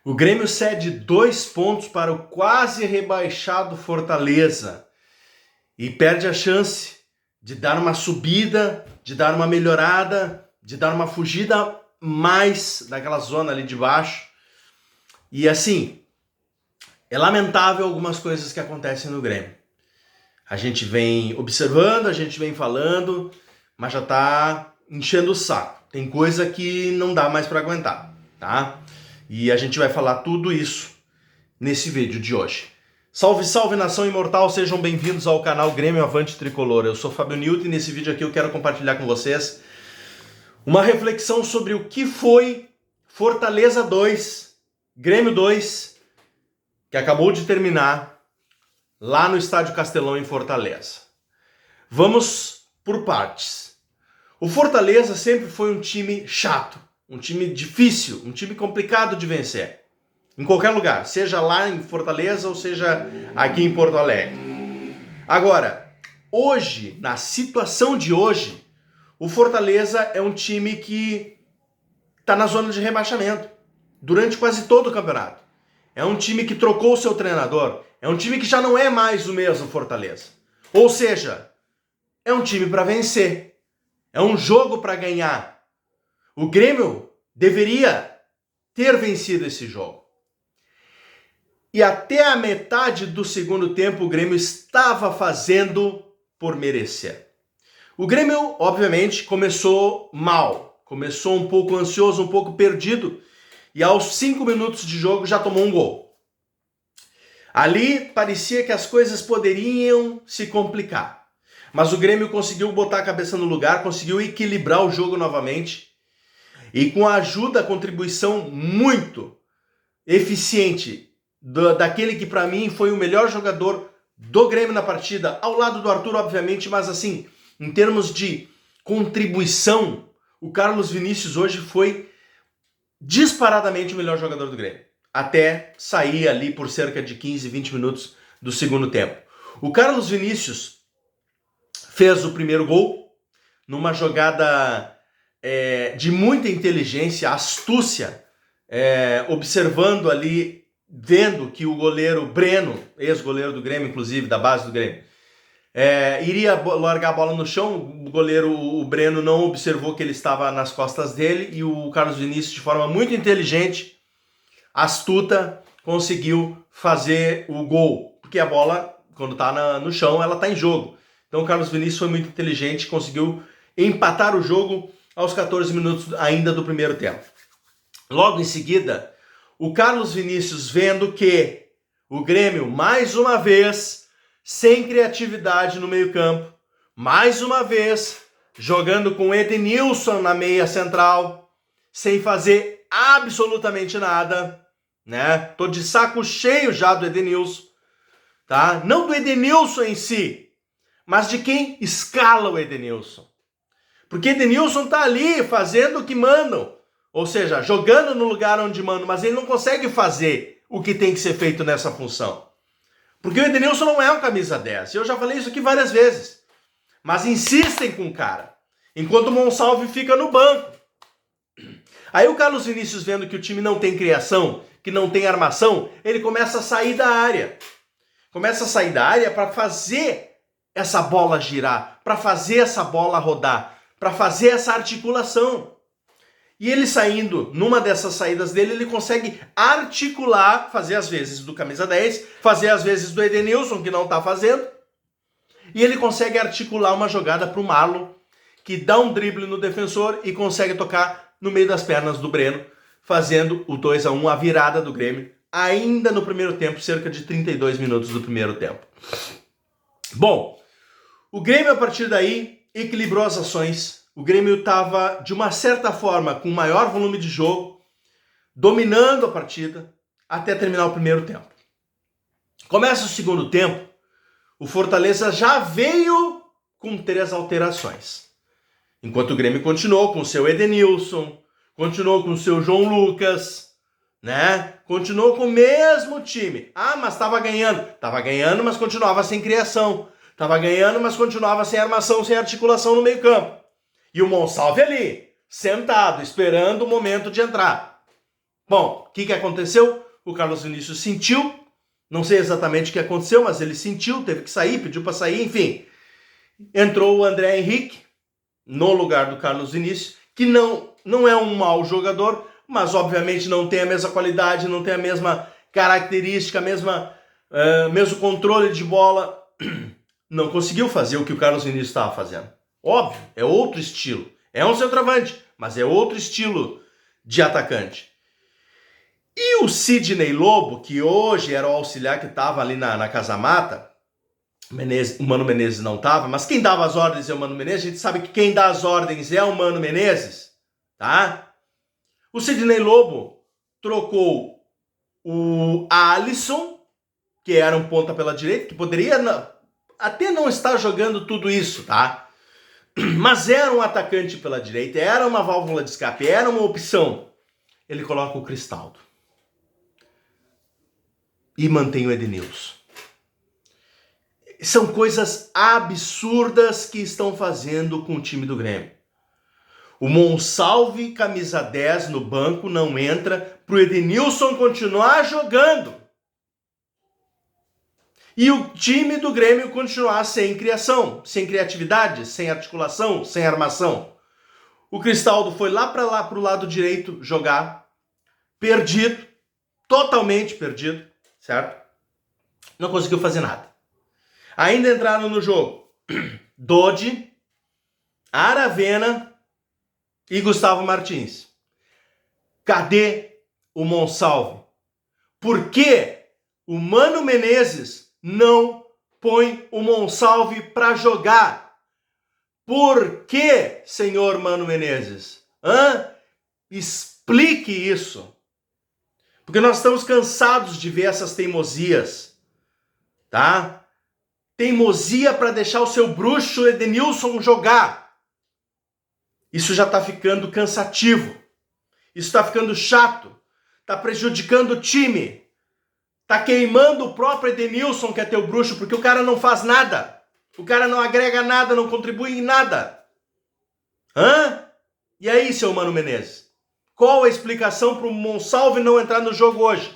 O Grêmio cede 2 pontos para o quase rebaixado Fortaleza e perde a chance de dar uma subida, de dar uma melhorada, de dar uma fugida mais daquela zona ali de baixo. E assim, é lamentável algumas coisas que acontecem no Grêmio. A gente vem observando, a gente vem falando, mas já tá enchendo o saco. Tem coisa que não dá mais para aguentar, tá? E a gente vai falar tudo isso nesse vídeo de hoje. Salve, salve, nação imortal! Sejam bem-vindos ao canal Grêmio Avante Tricolor. Eu sou Fábio Newton e nesse vídeo aqui eu quero compartilhar com vocês uma reflexão sobre o que foi Fortaleza 2, Grêmio 2, que acabou de terminar lá no Estádio Castelão em Fortaleza. Vamos por partes. O Fortaleza sempre foi um time chato, um time difícil, um time complicado de vencer. Em qualquer lugar, seja lá em Fortaleza ou seja aqui em Porto Alegre. Agora, hoje, na situação de hoje, o Fortaleza é um time que está na zona de rebaixamento durante quase todo o campeonato. É um time que trocou o seu treinador, é um time que já não é mais o mesmo Fortaleza. Ou seja, é um time para vencer, é um jogo para ganhar. O Grêmio deveria ter vencido esse jogo. E até a metade do segundo tempo o Grêmio estava fazendo por merecer. O Grêmio, obviamente, começou mal. Começou um pouco ansioso, um pouco perdido. E aos 5 minutos de jogo já tomou um gol. Ali parecia que as coisas poderiam se complicar. Mas o Grêmio conseguiu botar a cabeça no lugar, conseguiu equilibrar o jogo novamente. E com a ajuda, a contribuição muito eficiente daquele que para mim foi o melhor jogador do Grêmio na partida, ao lado do Arthur, obviamente, mas assim, em termos de contribuição, o Carlos Vinícius hoje foi disparadamente o melhor jogador do Grêmio, até sair ali por cerca de 15, 20 minutos do segundo tempo. O Carlos Vinícius fez o primeiro gol numa jogada de muita inteligência, astúcia, observando ali, vendo que o goleiro Breno, ex-goleiro do Grêmio, inclusive, da base do Grêmio, iria largar a bola no chão. O goleiro, o Breno, não observou que ele estava nas costas dele e o Carlos Vinícius, de forma muito inteligente, astuta, conseguiu fazer o gol. Porque a bola, quando está no chão, ela está em jogo. Então o Carlos Vinícius foi muito inteligente, conseguiu empatar o jogo aos 14 minutos ainda do primeiro tempo. Logo em seguida, o Carlos Vinícius, vendo que o Grêmio, mais uma vez, sem criatividade no meio-campo, mais uma vez, jogando com Edenilson na meia central, sem fazer absolutamente nada, né? Tô de saco cheio já do Edenilson, tá? Não do Edenilson em si, mas de quem escala o Edenilson. Porque Edenilson tá ali fazendo o que mandam, ou seja, jogando no lugar onde mandam, mas ele não consegue fazer o que tem que ser feito nessa função. Porque o Edenilson não é um camisa 10. Eu já falei isso aqui várias vezes. Mas insistem com o cara, enquanto o Monsalve fica no banco. Aí o Carlos Vinícius, vendo que o time não tem criação, que não tem armação, ele começa a sair da área. Começa a sair da área para fazer essa bola girar, para fazer essa bola rodar, para fazer essa articulação. E ele saindo, numa dessas saídas dele, ele consegue articular, fazer as vezes do camisa 10, fazer as vezes do Edenilson, que não está fazendo, e ele consegue articular uma jogada para o Marlon, que dá um drible no defensor e consegue tocar no meio das pernas do Breno, fazendo o 2-1, a virada do Grêmio, ainda no primeiro tempo, cerca de 32 minutos do primeiro tempo. Bom, o Grêmio, a partir daí, equilibrou as ações. O Grêmio estava, de uma certa forma, com maior volume de jogo, dominando a partida, até terminar o primeiro tempo. Começa o segundo tempo, o Fortaleza já veio com 3 alterações. Enquanto o Grêmio continuou com o seu Edenilson, continuou com o seu João Lucas, né? Continuou com o mesmo time. Ah, mas estava ganhando. Estava ganhando, mas continuava sem criação. Estava ganhando, mas continuava sem armação, sem articulação no meio campo. E o Monsalve ali, sentado, esperando o momento de entrar. Bom, o que aconteceu? O Carlos Vinícius sentiu, não sei exatamente o que aconteceu, mas ele sentiu, teve que sair, pediu para sair, enfim. Entrou o André Henrique no lugar do Carlos Vinícius, que não é um mau jogador, mas obviamente não tem a mesma qualidade, não tem a mesma característica, mesmo controle de bola. Não conseguiu fazer o que o Carlos Vinícius estava fazendo. Óbvio, é outro estilo. É um centroavante, mas é outro estilo de atacante. E o Sidney Lobo, que hoje era o auxiliar que estava ali na Casa Mata, o Mano Menezes não estava, mas quem dava as ordens é o Mano Menezes. A gente sabe que quem dá as ordens é o Mano Menezes, tá? O Sidney Lobo trocou o Alisson, que era um ponta pela direita, que poderia até não estar jogando tudo isso, tá? Mas era um atacante pela direita, era uma válvula de escape, era uma opção. Ele coloca o Cristaldo. E mantém o Edenilson. São coisas absurdas que estão fazendo com o time do Grêmio. O Monsalve, camisa 10 no banco, não entra pro Edenilson continuar jogando. E o time do Grêmio continuar sem criação, sem criatividade, sem articulação, sem armação. O Cristaldo foi lá pro lado direito jogar, perdido, totalmente perdido, certo? Não conseguiu fazer nada. Ainda entraram no jogo Dodi, Aravena e Gustavo Martins. Cadê o Monsalve? Por que o Mano Menezes não põe o Monsalve para jogar? Por que, senhor Mano Menezes? Explique isso. Porque nós estamos cansados de ver essas teimosias, tá? Teimosia para deixar o seu bruxo Edenilson jogar. Isso já está ficando cansativo. Isso está ficando chato. Está prejudicando o time. Está queimando o próprio Edenilson, que é teu bruxo, porque o cara não faz nada. O cara não agrega nada, não contribui em nada. E aí, seu Mano Menezes? Qual a explicação para o Monsalve não entrar no jogo hoje?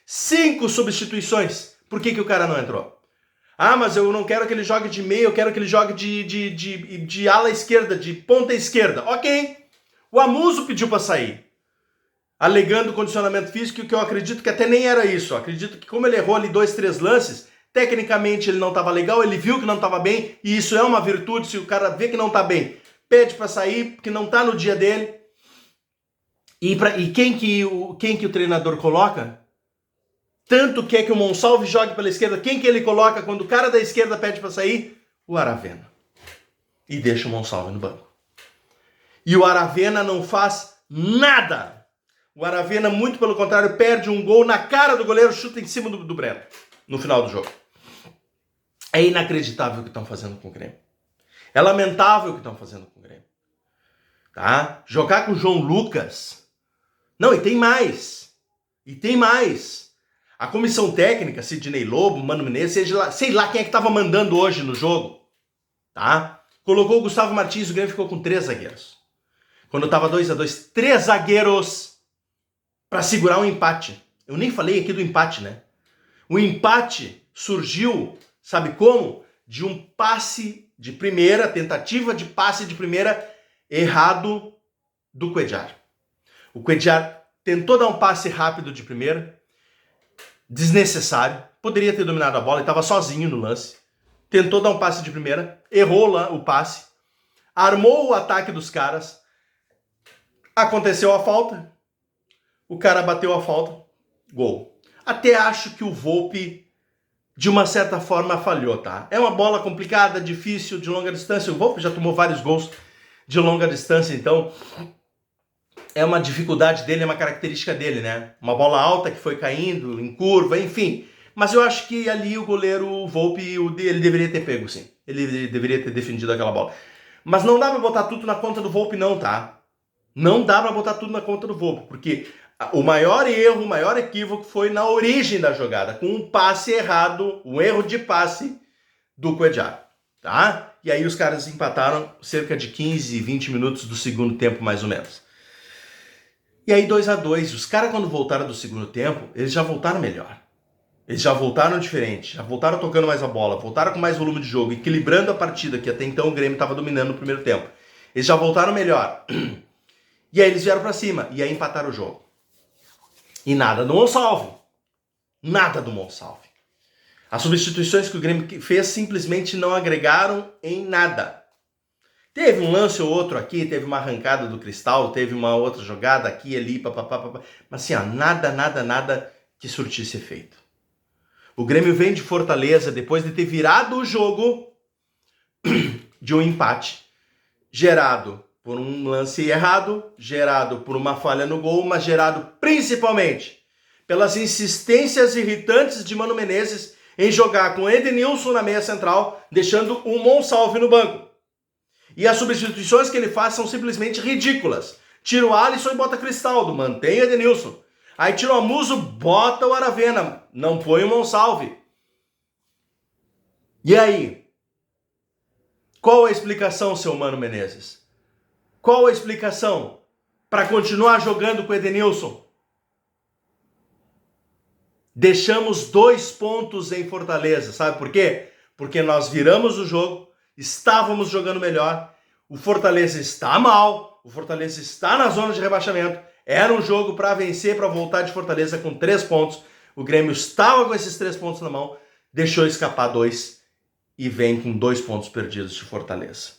5 substituições. Por que o cara não entrou? Mas eu não quero que ele jogue de meio, eu quero que ele jogue de ala esquerda, de ponta esquerda. Ok. O Amuso pediu para sair, alegando condicionamento físico, que eu acredito que até nem era isso. Eu acredito que como ele errou ali 2, 3 lances, tecnicamente ele não estava legal, ele viu que não estava bem, e isso é uma virtude, se o cara vê que não está bem, pede para sair, porque não está no dia dele. E quem que o treinador coloca? Tanto quer que o Monsalve jogue pela esquerda, quem que ele coloca quando o cara da esquerda pede para sair? O Aravena. E deixa o Monsalve no banco. E o Aravena não faz nada. O Aravena, muito pelo contrário, perde um gol na cara do goleiro, chuta em cima do Breno, no final do jogo. É inacreditável o que estão fazendo com o Grêmio. É lamentável o que estão fazendo com o Grêmio. Tá? Jogar com o João Lucas. Não, e tem mais. A comissão técnica, Sidney Lobo, Mano Menezes, sei lá quem é que estava mandando hoje no jogo, tá? Colocou o Gustavo Martins, o Grêmio ficou com 3 zagueiros. Quando estava 2-2, 3 zagueiros para segurar um empate. Eu nem falei aqui do empate, né? O empate surgiu, sabe como? De um passe de primeira, tentativa de passe de primeira errado do Cuéllar. O Cuéllar tentou dar um passe rápido de primeira, desnecessário, poderia ter dominado a bola, ele estava sozinho no lance, tentou dar um passe de primeira, errou lá o passe, armou o ataque dos caras, aconteceu a falta, o cara bateu a falta, gol. Até acho que o Volpi, de uma certa forma, falhou, tá? É uma bola complicada, difícil, de longa distância, o Volpi já tomou vários gols de longa distância, então é uma dificuldade dele, é uma característica dele, né? Uma bola alta que foi caindo, em curva, enfim. Mas eu acho que ali o goleiro Volpi, ele deveria ter pego, sim. Ele deveria ter defendido aquela bola. Mas não dá pra botar tudo na conta do Volpi, não, tá? Não dá pra botar tudo na conta do Volpi, porque o maior erro, o maior equívoco foi na origem da jogada, com um passe errado, um erro de passe do Cuéllar, tá? E aí os caras empataram cerca de 15, 20 minutos do segundo tempo, mais ou menos. E aí 2-2. Os caras quando voltaram do segundo tempo, eles já voltaram melhor. Eles já voltaram diferente, já voltaram tocando mais a bola, voltaram com mais volume de jogo, equilibrando a partida, que até então o Grêmio estava dominando no primeiro tempo. Eles já voltaram melhor. E aí eles vieram para cima, e aí empataram o jogo. E nada do Monsalve. Nada do Monsalve. As substituições que o Grêmio fez simplesmente não agregaram em nada. Teve um lance ou outro aqui, teve uma arrancada do Cristal, teve uma outra jogada aqui, ali, papapá. Mas assim, ó, nada que surtisse efeito. O Grêmio vem de Fortaleza depois de ter virado o jogo de um empate, gerado por um lance errado, gerado por uma falha no gol, mas gerado principalmente pelas insistências irritantes de Mano Menezes em jogar com Edenilson na meia central, deixando o Monsalve no banco. E as substituições que ele faz são simplesmente ridículas. Tira o Alisson e bota Cristaldo, mantém o Edenilson. Aí tira o Amuso, bota o Aravena, não põe o Monsalve. E aí? Qual a explicação, seu Mano Menezes? Qual a explicação para continuar jogando com o Edenilson? Deixamos 2 pontos em Fortaleza, sabe por quê? Porque nós viramos o jogo, estávamos jogando melhor, o Fortaleza está mal, o Fortaleza está na zona de rebaixamento, era um jogo para vencer, para voltar de Fortaleza com 3 pontos, o Grêmio estava com esses 3 pontos na mão, deixou escapar 2 e vem com 2 pontos perdidos de Fortaleza.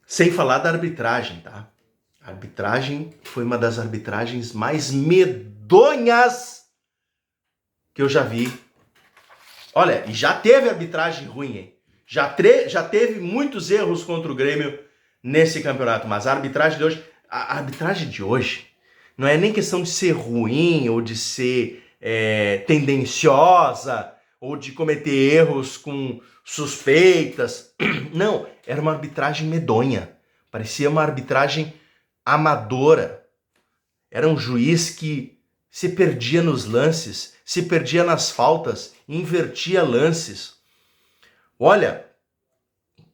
Sem falar da arbitragem, tá? A arbitragem foi uma das arbitragens mais medonhas que eu já vi. Olha, e já teve arbitragem ruim, hein? Já teve muitos erros contra o Grêmio nesse campeonato, mas a arbitragem de hoje não é nem questão de ser ruim ou de ser tendenciosa ou de cometer erros com suspeitas. Não, era uma arbitragem medonha. Parecia uma arbitragem amadora. Era um juiz que se perdia nos lances, se perdia nas faltas, invertia lances. Olha,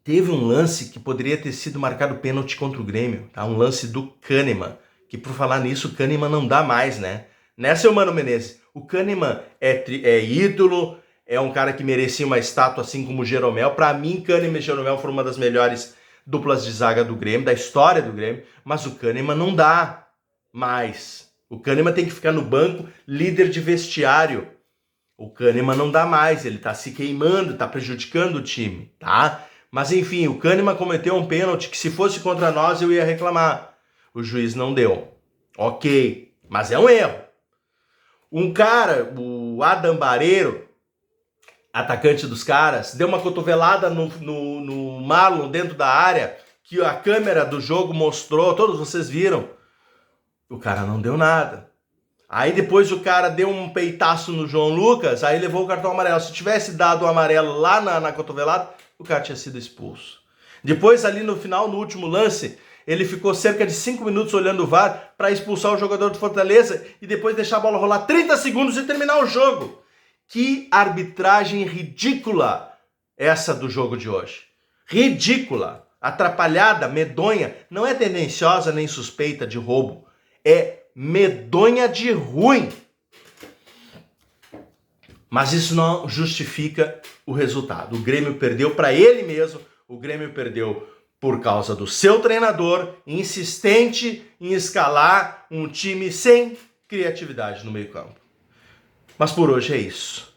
teve um lance que poderia ter sido marcado pênalti contra o Grêmio, tá? Um lance do Kahneman, que por falar nisso, o Kahneman não dá mais, né? Né, seu Mano Menezes? O Kahneman é ídolo, é um cara que merecia uma estátua assim como o Jeromel. Para mim, Kahneman e Jeromel foram uma das melhores duplas de zaga do Grêmio, da história do Grêmio, mas o Kahneman não dá mais. O Kahneman tem que ficar no banco, líder de vestiário. O Kahneman não dá mais, ele tá se queimando, tá prejudicando o time, tá? Mas enfim, o Kahneman cometeu um pênalti que se fosse contra nós eu ia reclamar. O juiz não deu. Ok, mas é um erro. Um cara, o Adam Bareiro, atacante dos caras, deu uma cotovelada no Marlon dentro da área, que a câmera do jogo mostrou, todos vocês viram. O cara não deu nada. Aí depois o cara deu um peitaço no João Lucas, aí levou o cartão amarelo. Se tivesse dado o amarelo lá na cotovelada, o cara tinha sido expulso. Depois ali no final, no último lance, ele ficou cerca de 5 minutos olhando o VAR para expulsar o jogador do Fortaleza e depois deixar a bola rolar 30 segundos e terminar o jogo. Que arbitragem ridícula essa do jogo de hoje. Ridícula, atrapalhada, medonha, não é tendenciosa nem suspeita de roubo. É medonha de ruim. Mas isso não justifica o resultado. O Grêmio perdeu para ele mesmo, o Grêmio perdeu por causa do seu treinador, insistente em escalar um time sem criatividade no meio-campo. Mas por hoje é isso.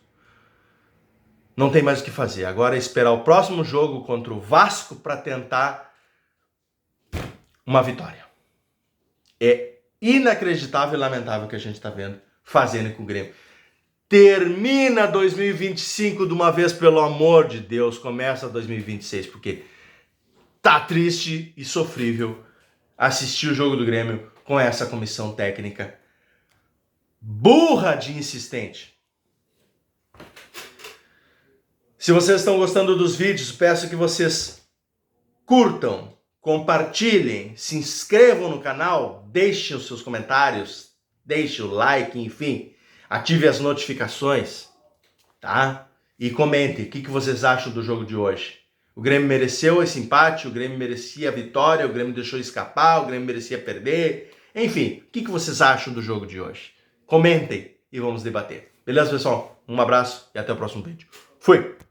Não tem mais o que fazer. Agora é esperar o próximo jogo contra o Vasco para tentar uma vitória. É inacreditável e lamentável o que a gente está vendo, fazendo com o Grêmio. Termina 2025 de uma vez, pelo amor de Deus. Começa 2026, porque tá triste e sofrível assistir o jogo do Grêmio com essa comissão técnica burra de insistente. Se vocês estão gostando dos vídeos, peço que vocês curtam, compartilhem, se inscrevam no canal, deixem os seus comentários, deixem o like, enfim, ative as notificações, tá? E comentem o que vocês acham do jogo de hoje. O Grêmio mereceu esse empate, o Grêmio merecia a vitória, o Grêmio deixou escapar, o Grêmio merecia perder. Enfim, o que vocês acham do jogo de hoje? Comentem e vamos debater. Beleza, pessoal? Um abraço e até o próximo vídeo. Fui!